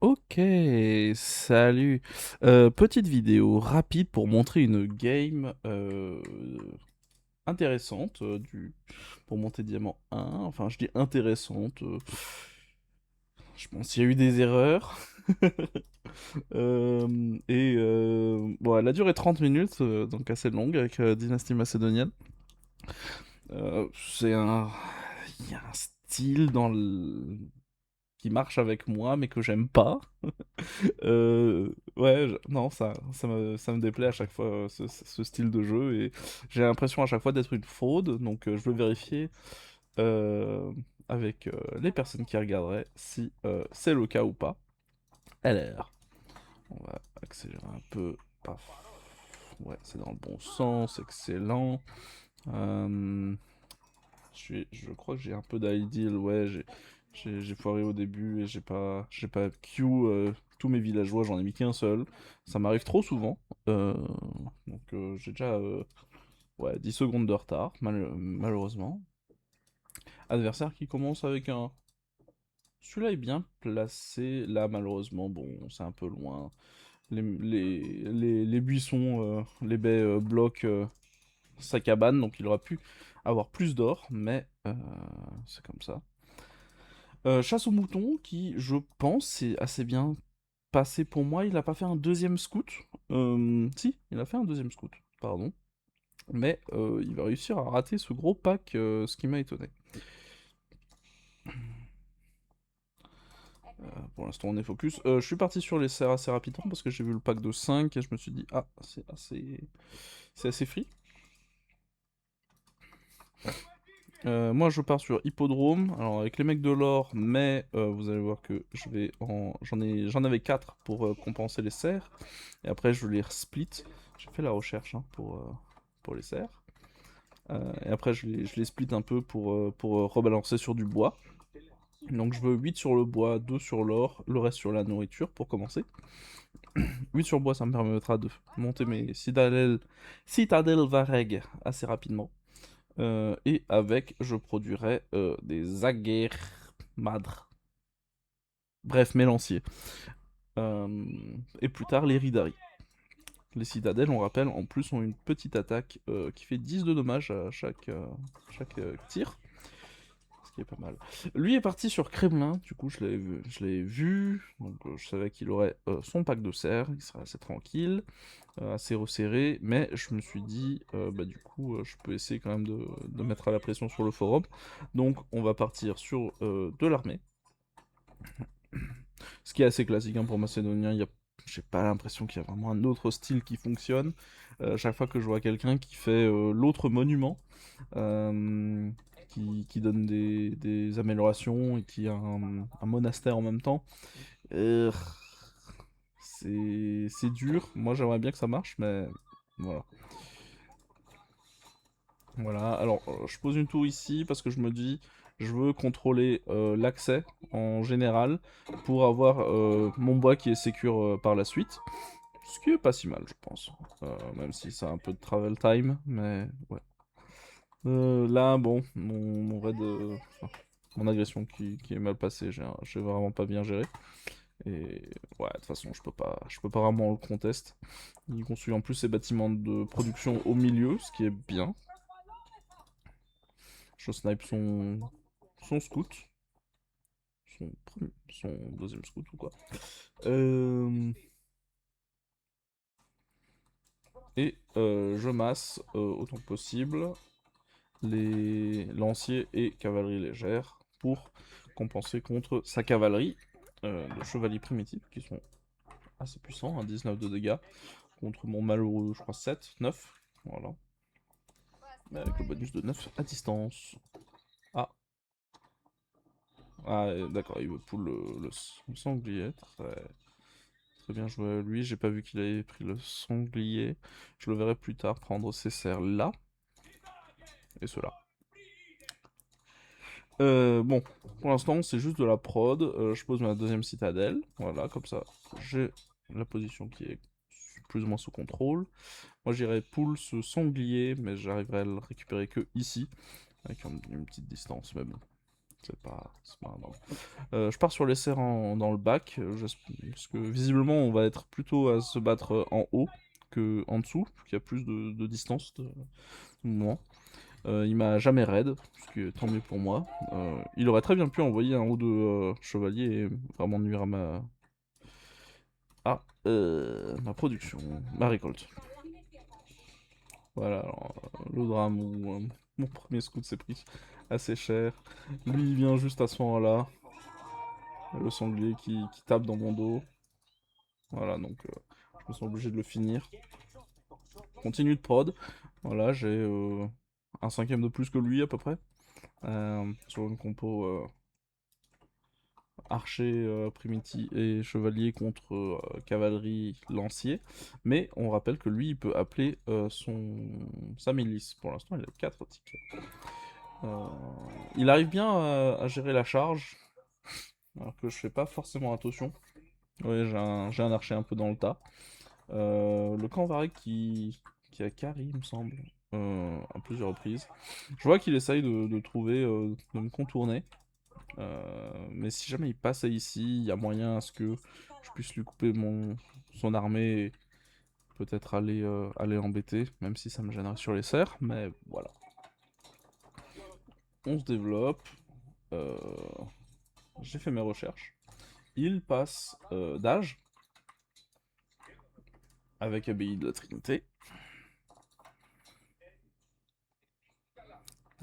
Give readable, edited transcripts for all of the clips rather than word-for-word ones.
Ok, salut. Petite vidéo rapide pour montrer une game intéressante pour monter diamant 1. Enfin, je dis intéressante. Je pense qu'il y a eu des erreurs. Bon, elle a duré 30 minutes, donc assez longue avec Dynastie Macédonienne. C'est un... Il y a un style qui marche avec moi, mais que j'aime pas. Ouais, non, ça me déplaît à chaque fois ce style de jeu et j'ai l'impression à chaque fois d'être une fraude, donc je veux vérifier euh, avec les personnes qui regarderaient si c'est le cas ou pas. Alors, on va accélérer un peu. Paf. Ouais, c'est dans le bon sens, excellent. Euh, je crois que j'ai un peu d'ideal, ouais, j'ai foiré au début et j'ai pas Q tous mes villageois, j'en ai mis qu'un seul. Ça m'arrive trop souvent. euh, donc j'ai déjà ouais, 10 secondes de retard, malheureusement. Adversaire qui commence avec un... Celui-là est bien placé, là malheureusement, bon, c'est un peu loin. Les buissons, les baies bloquent sa cabane, donc il aurait pu avoir plus d'or, mais c'est comme ça. Chasse aux moutons, qui, je pense, c'est assez bien passé pour moi. Il a pas fait un deuxième scout. Si, il a fait un deuxième scout, pardon. Mais il va réussir à rater ce gros pack, ce qui m'a étonné. Pour l'instant, on est focus. Je suis parti sur les serres assez rapidement parce que j'ai vu le pack de 5 et je me suis dit, ah, c'est assez free. Moi, je pars sur Hippodrome, alors avec les mecs de l'or, mais vous allez voir que j'en avais 4 pour compenser les serres, et après je les split. J'ai fait la recherche hein, pour les serres, et après je les split un peu pour rebalancer sur du bois. Donc je veux 8 sur le bois, 2 sur l'or, le reste sur la nourriture pour commencer. 8 sur le bois, ça me permettra de monter mes citadelles Vareg assez rapidement. Et avec, je produirai des aguerres madres. Bref, mélanciers. Euh, et plus tard, les Ridari. Les citadelles, on rappelle, en plus ont une petite attaque qui fait 10 de dommages à chaque tir. Ce qui est pas mal. Lui est parti sur Kremlin, du coup je l'avais vu, donc je savais qu'il aurait son pack de serre, il serait assez tranquille, assez resserré, mais je me suis dit, bah du coup, je peux essayer quand même de mettre à la pression sur le forum. Donc on va partir sur de l'armée, ce qui est assez classique hein, pour Macédonien. J'ai pas l'impression qu'il y a vraiment un autre style qui fonctionne. Chaque fois que je vois quelqu'un qui fait l'autre monument, euh, qui donne des améliorations et qui a un monastère en même temps, euh, c'est dur. Moi j'aimerais bien que ça marche, mais voilà. Voilà, alors je pose une tour ici parce que je me dis, je veux contrôler l'accès en général pour avoir mon bois qui est sécure par la suite. Ce qui est pas si mal, je pense. Même si c'est un peu de travel time, mais ouais. Là, bon, mon raid, enfin, mon agression qui est mal passée, j'ai vraiment pas bien géré. Et ouais, de toute façon, je peux pas vraiment le contest. Il construit en plus ses bâtiments de production au milieu, ce qui est bien. Je snipe son scout. Son deuxième scout ou quoi. Euh, je masse autant que possible les lanciers et cavalerie légère pour compenser contre sa cavalerie de chevaliers primitifs qui sont assez puissants, hein, 19 de dégâts contre mon malheureux, je crois 7, 9. Voilà. Mais avec le bonus de 9 à distance. Ah, d'accord, il veut pull le sanglier. Très bien joué à lui, j'ai pas vu qu'il avait pris le sanglier. Je le verrai plus tard prendre ces serres là et cela. Bon, pour l'instant c'est juste de la prod. Je pose ma deuxième citadelle. Voilà, comme ça j'ai la position qui est plus ou moins sous contrôle. Moi j'irai pull ce sanglier, mais j'arriverai à le récupérer que ici, avec une petite distance, mais bon. C'est pas énorme. Je pars sur les serres dans le bac, parce que visiblement on va être plutôt à se battre en haut que en dessous, qu'il y a plus de distance de mouvement. Il m'a jamais raid, ce qui est tant mieux pour moi. Il aurait très bien pu envoyer un ou deux chevaliers et vraiment nuire à ma production, ma récolte. Voilà, alors, le drame où mon premier scout s'est pris assez cher. Lui, il vient juste à ce moment-là. Le sanglier qui tape dans mon dos. Voilà, donc je me sens obligé de le finir. Continue de prod. Voilà, j'ai un cinquième de plus que lui à peu près. Sur une compo archer, primiti et chevalier contre cavalerie, lancier. Mais on rappelle que lui, il peut appeler sa milice. Pour l'instant, il a 4 tickets. Il arrive bien à gérer la charge, alors que je fais pas forcément attention. Ouais, j'ai un archer un peu dans le tas. Le camp Varek qui a carry, il me semble, à plusieurs reprises. Je vois qu'il essaye de trouver, de me contourner. Mais si jamais il passe ici, il y a moyen à ce que je puisse lui couper son armée et peut-être aller l'embêter, même si ça me gênerait sur les serres, mais voilà. On se développe. Euh, J'ai fait mes recherches. Il passe d'âge avec Abbaye de la Trinité.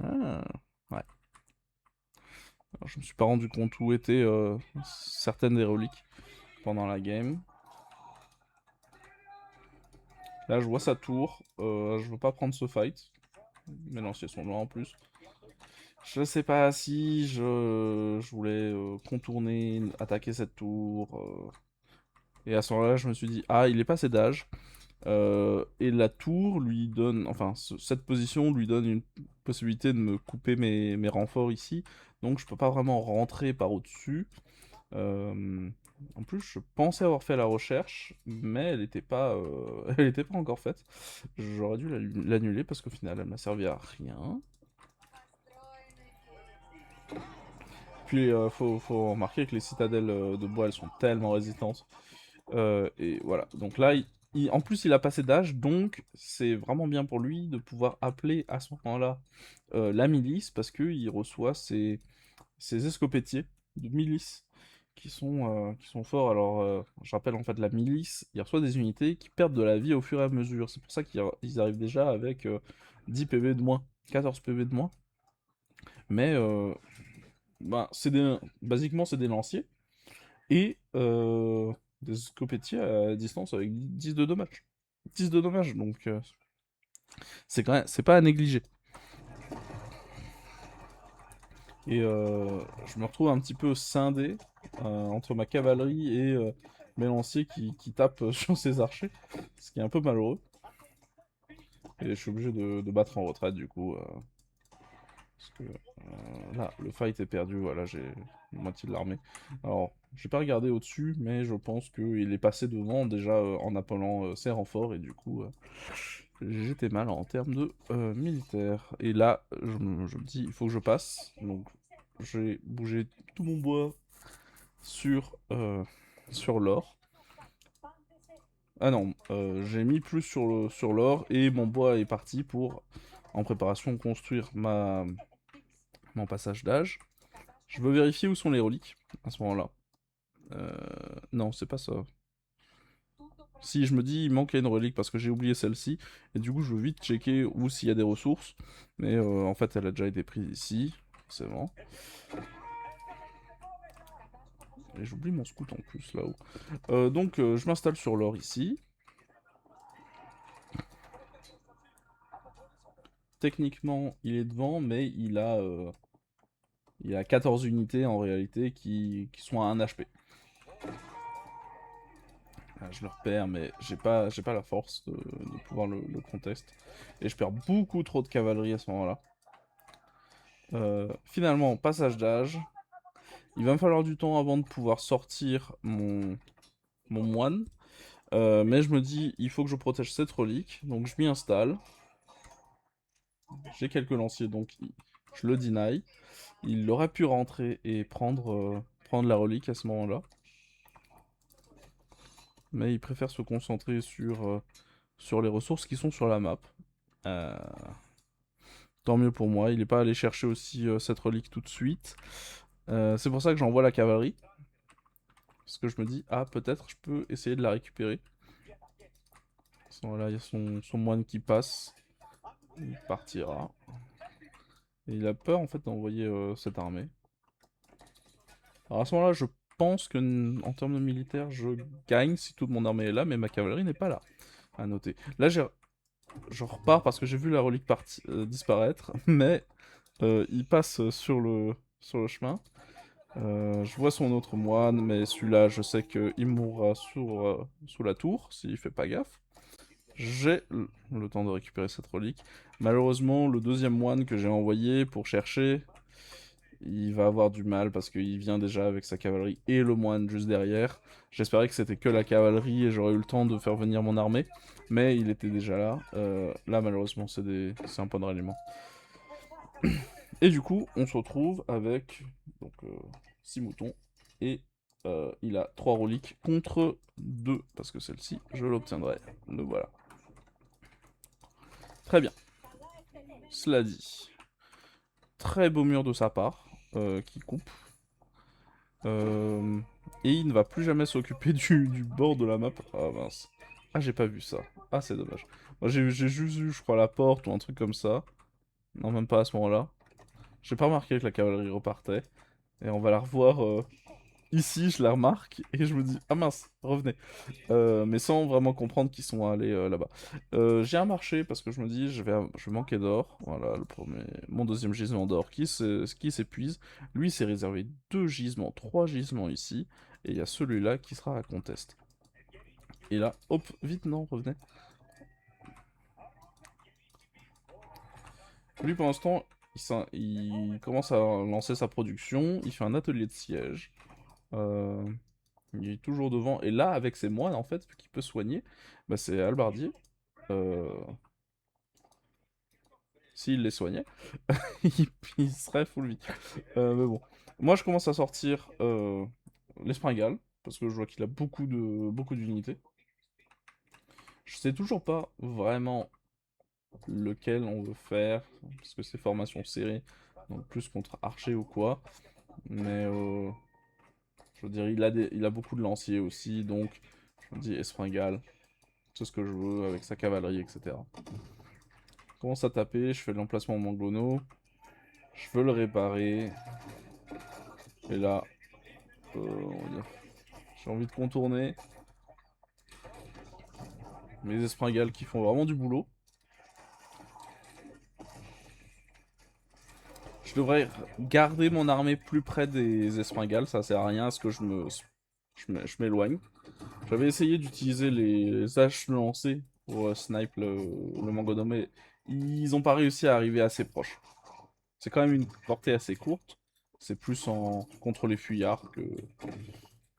Ah, ouais. Alors, je me suis pas rendu compte où étaient certaines des reliques pendant la game. Là, je vois sa tour. Je veux pas prendre ce fight. Mes lanciers sont loin en plus. Je sais pas si je voulais contourner, attaquer cette tour. Et à ce moment-là, je me suis dit, ah, il est passé d'âge. Et la tour lui donne, enfin, cette position lui donne une possibilité de me couper mes renforts ici. Donc je peux pas vraiment rentrer par au-dessus. En plus, je pensais avoir fait la recherche, mais elle n'était pas, elle était pas encore faite. J'aurais dû l'annuler parce qu'au final, elle m'a servi à rien. Puis, faut remarquer que les citadelles de bois, elles sont tellement résistantes. Et voilà. Donc là, en plus, il a passé d'âge, donc c'est vraiment bien pour lui de pouvoir appeler à ce moment-là la milice, parce qu'il reçoit ses escopetiers de milice qui sont forts. Alors, je rappelle en fait, la milice, il reçoit des unités qui perdent de la vie au fur et à mesure. C'est pour ça qu'ils arrivent déjà avec 10 PV de moins, 14 PV de moins. Mais, bah, basiquement, c'est des lanciers. Et des escopetiers à distance avec 10 de dommages. 10 de dommages, donc c'est pas à négliger. Et je me retrouve un petit peu scindé entre ma cavalerie et mes lanciers qui tapent sur ces archers, ce qui est un peu malheureux. Et je suis obligé de battre en retraite du coup. Parce que là, le fight est perdu, voilà, j'ai la moitié de l'armée. Alors, j'ai pas regardé au-dessus, mais je pense qu'il est passé devant déjà en appelant ses renforts, et du coup, j'étais mal en termes de militaire. Et là, je me dis, il faut que je passe. Donc, j'ai bougé tout mon bois sur l'or. Ah non, j'ai mis plus sur l'or, et mon bois est parti pour, en préparation, construire mon passage d'âge. Je veux vérifier où sont les reliques, à ce moment-là. Non, c'est pas ça. Si, je me dis, il manque une relique parce que j'ai oublié celle-ci. Et du coup, je veux vite checker où s'il y a des ressources. Mais en fait, elle a déjà été prise ici. C'est bon. Et j'oublie mon scout en plus, là-haut. Donc, je m'installe sur l'or ici. Techniquement, il est devant, mais il a 14 unités en réalité qui sont à 1 HP. Ah, je le repère, mais j'ai pas la force de pouvoir le contest. Et je perds beaucoup trop de cavalerie à ce moment-là. Finalement, passage d'âge. Il va me falloir du temps avant de pouvoir sortir mon moine. Mais je me dis, il faut que je protège cette relique. Donc je m'y installe. J'ai quelques lanciers, donc Je le deny. Il aurait pu rentrer et prendre la relique à ce moment-là. Mais il préfère se concentrer sur les ressources qui sont sur la map. Euh, Tant mieux pour moi, il n'est pas allé chercher aussi cette relique tout de suite. C'est pour ça que j'envoie la cavalerie. Parce que je me dis, ah peut-être je peux essayer de la récupérer. Là, il y a son moine qui passe. Il partira. Et il a peur en fait d'envoyer cette armée. Alors à ce moment-là, je pense que en termes de militaire, je gagne si toute mon armée est là, mais ma cavalerie n'est pas là. À noter. Là, je repars parce que j'ai vu la relique disparaître, mais il passe sur le chemin. Je vois son autre moine, mais celui-là, je sais qu'il mourra sous la tour s'il fait pas gaffe. J'ai le temps de récupérer cette relique. Malheureusement, le deuxième moine que j'ai envoyé pour chercher, il va avoir du mal parce qu'il vient déjà avec sa cavalerie et le moine juste derrière. J'espérais que c'était que la cavalerie et j'aurais eu le temps de faire venir mon armée, mais il était déjà là. Là, malheureusement, c'est un point de ralliement. Et du coup, on se retrouve avec donc 6 moutons et il a 3 reliques contre 2 parce que celle-ci, je l'obtiendrai. Donc voilà. Très bien. Cela dit, très beau mur de sa part qui coupe. Et il ne va plus jamais s'occuper du bord de la map. Ah mince. Ah, j'ai pas vu ça. Ah, c'est dommage. Moi, j'ai juste vu, je crois, la porte ou un truc comme ça. Non, même pas à ce moment-là. J'ai pas remarqué que la cavalerie repartait. Et on va la revoir ici, je la remarque. Et je me dis, ah mince, revenez. Mais sans vraiment comprendre qu'ils sont allés là-bas. J'ai un marché parce que je me dis, je vais manquer d'or. Voilà, mon deuxième gisement d'or qui s'épuise. Lui, il s'est réservé 2 gisements, 3 gisements ici. Et il y a celui-là qui sera à contest. Et là, hop, vite, non, revenez. Lui, pour l'instant, il commence à lancer sa production. Il fait un atelier de siège. Euh, il est toujours devant. Et là, avec ses moines, en fait, vu qu'il peut soigner, bah, c'est Albardier. Euh, S'il les soignait, il serait full vie. Mais bon. Moi, je commence à sortir l'Espringale, parce que je vois qu'il a beaucoup d'unités. Je sais toujours pas vraiment lequel on veut faire, parce que c'est formation serrée, donc plus contre archer ou quoi. Mais je veux dire, il a beaucoup de lanciers aussi, donc je me dis Espringale, c'est ce que je veux avec sa cavalerie, etc. Je commence à taper, je fais l'emplacement Manglono, je veux le réparer, et là, j'ai envie de contourner mes Espringales qui font vraiment du boulot. Je devrais garder mon armée plus près des Espringales, ça sert à rien à ce que je m'éloigne. J'avais essayé d'utiliser les haches lancées pour snipe le Mangono, mais ils ont pas réussi à arriver assez proche. C'est quand même une portée assez courte, c'est plus contre les fuyards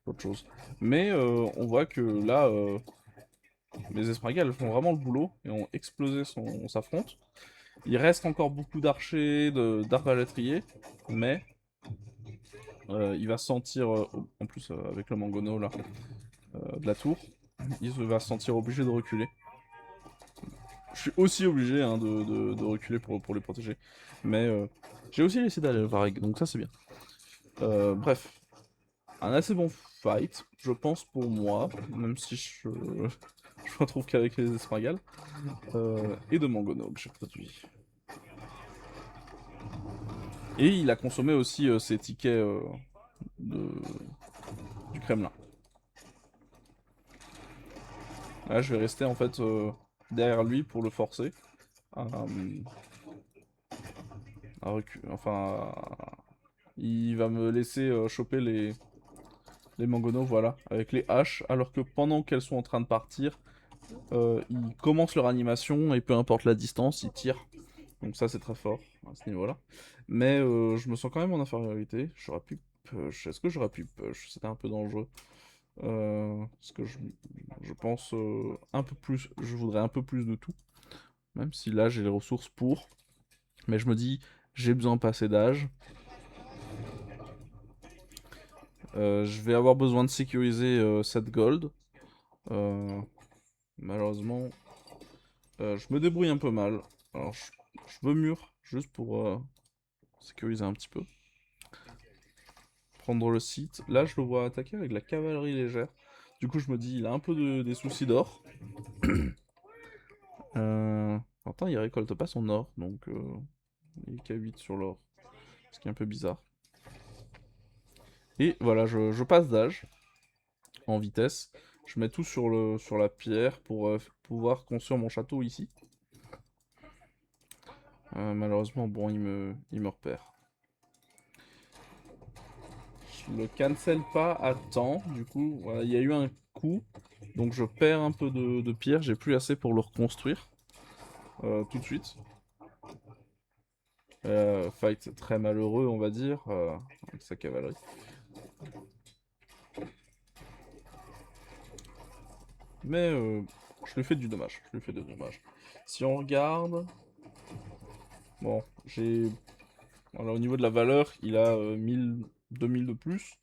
qu'autre chose. Mais on voit que là, mes Espringales font vraiment le boulot et ont explosé sa fronte. Il reste encore beaucoup d'archers, d'arbalétriers, mais il va se sentir, en plus avec le Mangono là, de la tour, il va se sentir obligé de reculer. Je suis aussi obligé hein, de reculer pour les protéger, mais j'ai aussi essayé d'aller le Vareg, donc ça c'est bien. Bref, un assez bon fight, je pense pour moi, même si je me retrouve qu'avec les Espringales, et de Mangono que j'ai produit. Et il a consommé aussi ses tickets de... du Kremlin. Là, je vais rester en fait derrière lui pour le forcer à enfin, il va me laisser choper les mangonos, voilà, avec les haches, alors que pendant qu'elles sont en train de partir, ils commencent leur animation et peu importe la distance, ils tirent. Donc ça, c'est très fort à ce niveau-là. Mais je me sens quand même en infériorité. J'aurais pu push. Est-ce que j'aurais pu push? C'était un peu dangereux. Parce que je pense un peu plus. Je voudrais un peu plus de tout. Même si là, j'ai les ressources pour. Mais je me dis, J'ai besoin de passer d'âge. Je vais avoir besoin de sécuriser cette gold. Euh, Malheureusement, je me débrouille un peu mal. Alors, je veux mur, juste pour sécuriser un petit peu. Prendre le site. Là, je le vois attaquer avec la cavalerie légère. Du coup, je me dis, il a un peu des soucis d'or. Pourtant, il récolte pas son or, donc il est qu'à 8 sur l'or. Ce qui est un peu bizarre. Et voilà, je passe d'âge en vitesse. Je mets tout sur la pierre pour pouvoir construire mon château ici. Malheureusement, bon, il me repère. Je le cancel pas à temps, du coup, voilà, il y a eu un coup. Donc je perds un peu de pierre, j'ai plus assez pour le reconstruire. Tout de suite. Fight très malheureux, on va dire, avec sa cavalerie. Mais je lui fais du dommage, je lui fais du dommage. Si on regarde... Bon, j'ai... Voilà, au niveau de la valeur, il a 1000, 2000 de plus.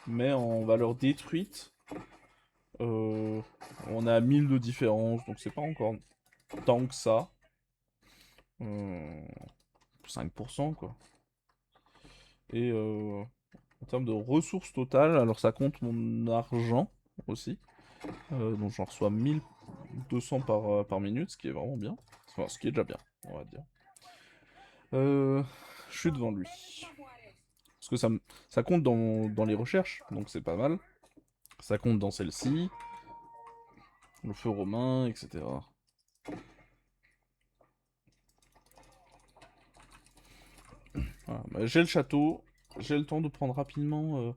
Mais en valeur détruite, on a 1000 de différence, donc c'est pas encore tant que ça. 5% quoi. Et en termes de ressources totales, alors ça compte mon argent aussi. Donc j'en reçois 1200 par minute, ce qui est vraiment bien. Enfin, ce qui est déjà bien, on va dire. Je suis devant lui. Parce que ça compte dans les recherches, donc c'est pas mal. Ça compte dans celle-ci, le feu romain, etc. Voilà. Bah, j'ai le château, j'ai le temps de prendre rapidement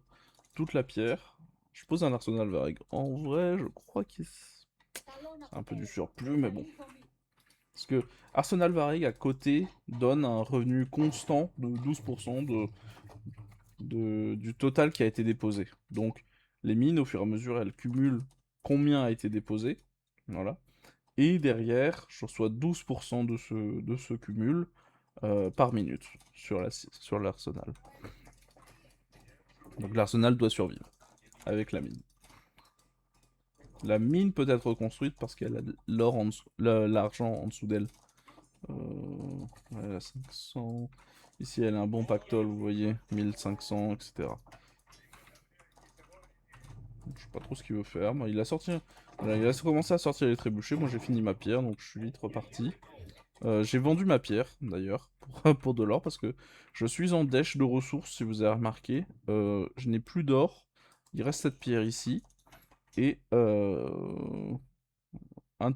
toute la pierre. Je pose un arsenal vague. En vrai, je crois qu'il c'est un peu du surplus, mais bon. Parce que Arsenal Varig à côté donne un revenu constant de 12% du total qui a été déposé. Donc les mines, au fur et à mesure, elles cumulent combien a été déposé. Voilà. Et derrière, je reçois 12% de ce cumul par minute sur l'arsenal. Donc l'arsenal doit survivre avec la mine. La mine peut être reconstruite parce qu'elle a l'or en dessous, l'argent en dessous d'elle. Elle a 500. Ici, elle a un bon pactole, vous voyez, 1500, etc. Donc, je sais pas trop ce qu'il veut faire. Moi, il a sorti. Voilà, il a commencé à sortir les trébuchets. Moi, j'ai fini ma pierre, donc je suis vite reparti. J'ai vendu ma pierre, d'ailleurs, pour de l'or, parce que je suis en dèche de ressources, si vous avez remarqué. Je n'ai plus d'or. Il reste cette pierre ici. Et un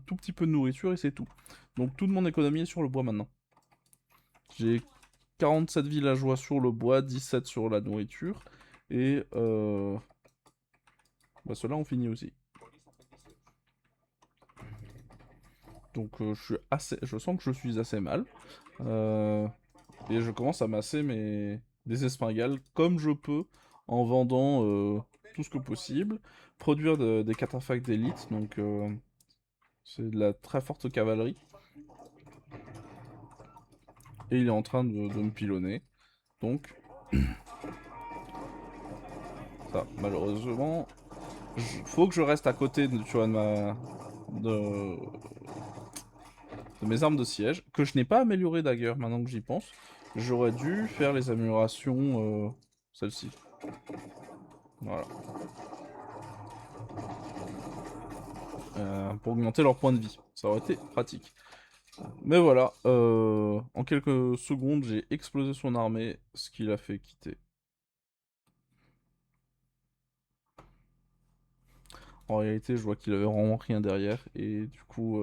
tout petit peu de nourriture, et c'est tout. Donc, toute mon économie est sur le bois maintenant. J'ai 47 villageois sur le bois, 17 sur la nourriture. Et bah ceux-là ont fini aussi. Donc je sens que je suis assez mal. Et je commence à masser des espringales comme je peux en vendant tout ce que possible. Produire des cataphractes d'élite, donc c'est de la très forte cavalerie. Et il est en train de me pilonner. Donc ça, malheureusement, faut que je reste à côté tu vois, de, de mes armes de siège, que je n'ai pas amélioré d'ailleurs, maintenant que j'y pense. J'aurais dû faire les améliorations, celle-ci. Voilà. Pour augmenter leur point de vie. Ça aurait été pratique. Mais voilà, en quelques secondes, j'ai explosé son armée, ce qui l'a fait quitter. En réalité, je vois qu'il avait vraiment rien derrière, et du coup,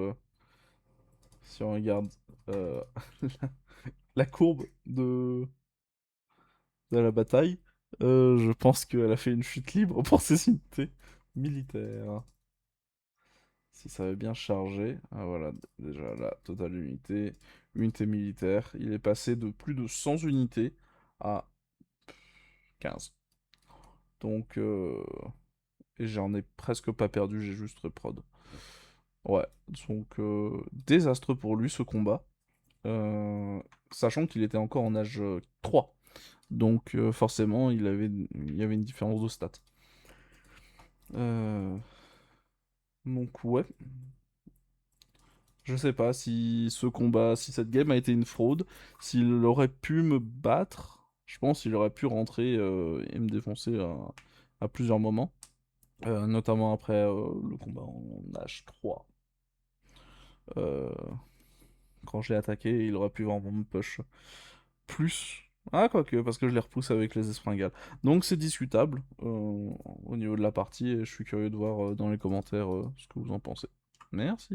si on regarde euh, la courbe de la bataille, je pense qu'elle a fait une chute libre pour ses unités militaires. Si ça avait bien chargé, ah voilà, déjà la totale unité, unité militaire, il est passé de plus de 100 unités à 15. Donc, et j'en ai presque pas perdu, j'ai juste reprod. Ouais, donc désastreux pour lui ce combat. euh, sachant qu'il était encore en âge 3. Donc forcément, il y avait une différence de stats. Euh, donc ouais, je sais pas si ce combat, si cette game a été une fraude, s'il aurait pu me battre, je pense qu'il aurait pu rentrer et me défoncer à plusieurs moments. Notamment après le combat en H3. Euh, Quand je l'ai attaqué, il aurait pu vraiment me push plus. Ah, quoique, parce que je les repousse avec les espringales. Donc c'est discutable au niveau de la partie, et je suis curieux de voir dans les commentaires ce que vous en pensez. Merci.